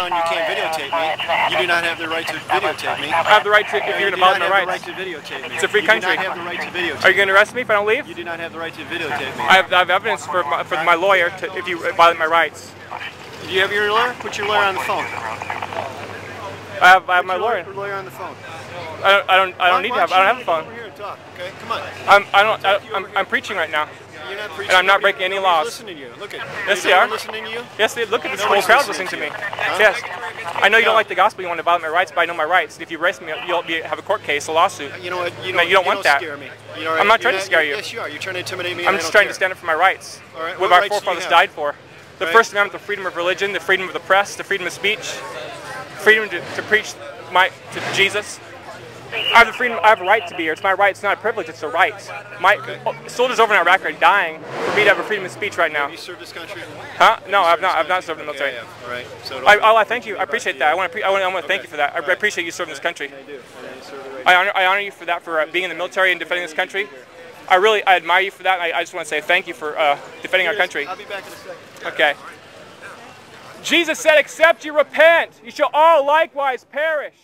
You can't videotape me. You do not have the right to videotape me. I have the right to, if you're going to violate my rights. You do not have the right to videotape me. It's a free country. You do not have the right to videotape me. Are you going to arrest me if I don't leave? You do not have the right to videotape me. I have evidence for my lawyer to, if you violate my rights. Do you have your lawyer? Put your lawyer on the phone. I have my lawyer. Put your lawyer on the phone. I don't need to have. I don't have a phone. Over here and talk. Okay, come on. I'm preaching right now. You're not preaching. And I'm not breaking any laws. Listening to you. Look at. Yes, they are. Listening to you. Yes, they look at this whole crowd listening to me. Yes. I know you don't like the gospel. You want to violate my rights, but I know my rights. If you arrest me, you'll have a court case, a lawsuit. You know what? You don't want that. Scare me. I'm not trying to scare you. Yes, you are. You're trying to intimidate me. I'm just trying to stand up for my rights. All right. What our forefathers died for. The Right. First Amendment, the freedom of religion, the freedom of the press, the freedom of speech, freedom to preach to Jesus. I have the freedom. I have a right to be here. It's my right. It's not a privilege. It's a right. Soldiers over in Iraq are dying for me to have a freedom of speech right now. Have you served this country? Huh? No, I've not. I've not served in the military. Yeah, all right. So I thank you. I appreciate that. I want to thank you for that. I appreciate you serving this country. I do. I honor you for that, for being in the military and defending this country. I admire you for that. I just want to say thank you for defending our country. I'll be back in a second. Okay. Jesus said, except you repent, you shall all likewise perish.